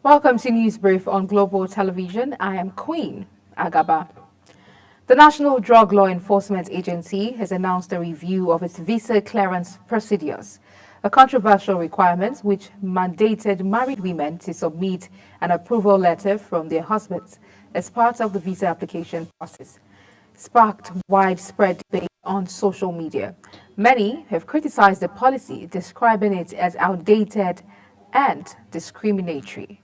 Welcome to News Brief on Global Television. I am Queen Agaba. The National Drug Law Enforcement Agency has announced a review of its visa clearance procedures, a controversial requirement which mandated married women to submit an approval letter from their husbands as part of the visa application process, sparked widespread debate on social media. Many have criticized the policy, describing it as outdated and discriminatory.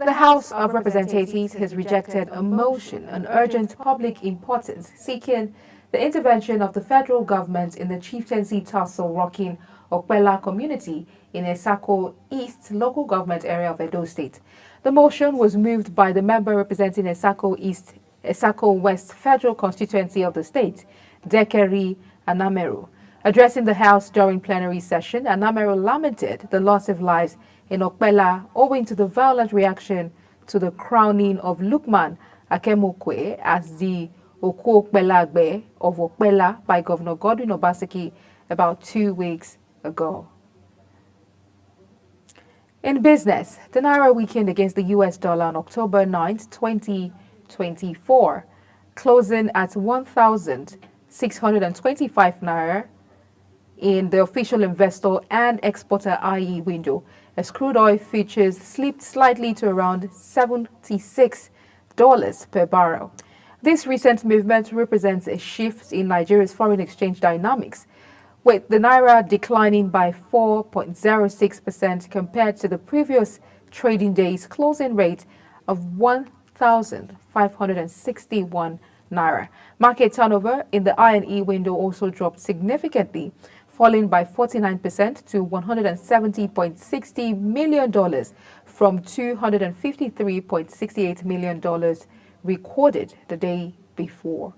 The House of Representatives has rejected a motion on urgent public importance seeking the intervention of the federal government in the chieftaincy tussle rocking Okpela community in Esako East local government area of Edo State. The motion was moved by the member representing Esako East, Esako West federal constituency of the state, Dekeri Anameru. Addressing the House during plenary session, Anameru lamented the loss of lives in Okpela owing to the violent reaction to the crowning of Lukman Akemokwe as the Okokpelagbe of Okpela by Governor Godwin Obaseki about 2 weeks ago. In business, the Naira weakened against the US dollar on October 9th, 2024, closing at 1,625 Naira in the official investor and exporter IE window, as crude oil futures slipped slightly to around $76 per barrel. This recent movement represents a shift in Nigeria's foreign exchange dynamics, with the Naira declining by 4.06% compared to the previous trading day's closing rate of 1,561 Naira. Market turnover in the I&E window also dropped significantly, falling by 49% to $170.60 million from $253.68 million recorded the day before.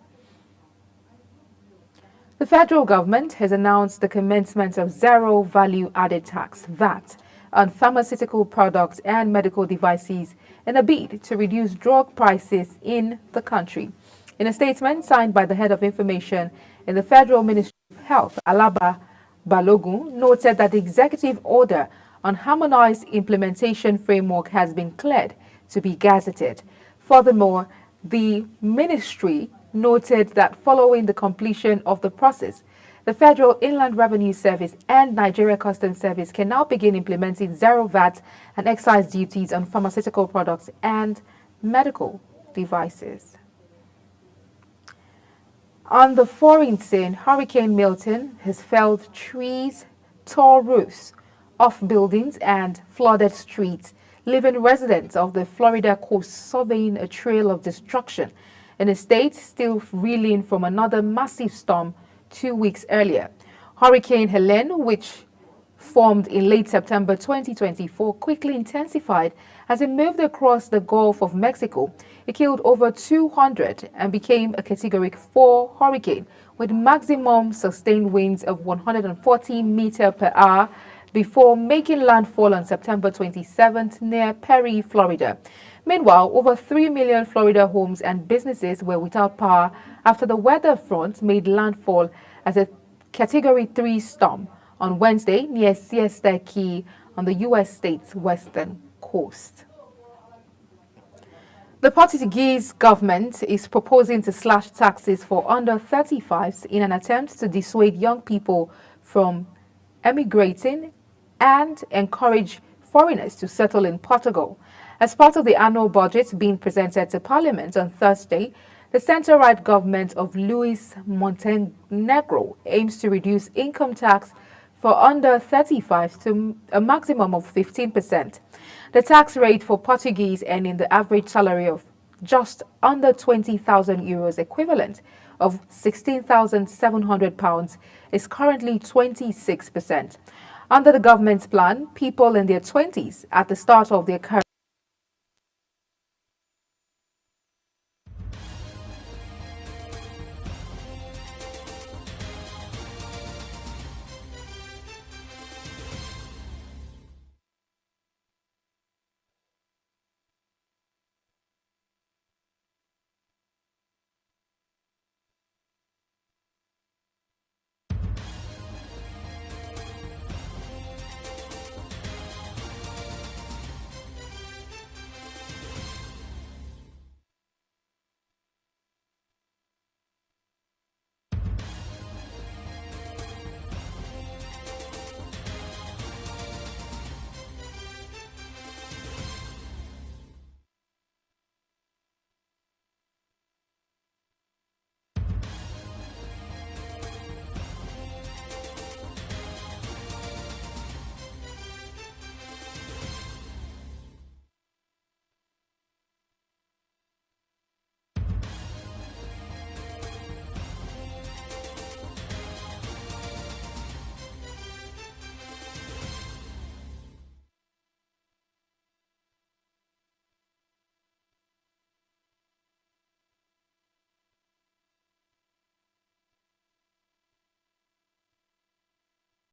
The federal government has announced the commencement of zero value-added tax, VAT, on pharmaceutical products and medical devices in a bid to reduce drug prices in the country. In a statement signed by the head of information in the Federal Ministry of Health, Alaba Balogun, noted that the executive order on harmonized implementation framework has been cleared to be gazetted. Furthermore, the ministry noted that following the completion of the process, the Federal Inland Revenue Service and Nigeria Customs Service can now begin implementing zero VAT and excise duties on pharmaceutical products and medical devices. On the foreign scene, Hurricane Milton has felled trees, tore roofs off buildings, and flooded streets, leaving residents of the Florida coast surveying a trail of destruction in a state still reeling from another massive storm 2 weeks earlier. Hurricane Helene, which formed in late September 2024, quickly intensified as it moved across the Gulf of Mexico. It killed over 200 and became a Category 4 hurricane with maximum sustained winds of 140 meters per hour before making landfall on September 27th near Perry, Florida. Meanwhile, over 3 million Florida homes and businesses were without power after the weather front made landfall as a Category 3 storm on Wednesday near Siesta Key on the U.S. state's western coast. The Portuguese government is proposing to slash taxes for under 35s in an attempt to dissuade young people from emigrating and encourage foreigners to settle in Portugal. As part of the annual budget being presented to Parliament on Thursday, the center-right government of Luis Montenegro aims to reduce income tax for under 35s to a maximum of 15%. The tax rate for Portuguese earning the average salary of just under 20,000 euros, equivalent of £16,700, is currently 26%. Under the government's plan, people in their 20s at the start of their career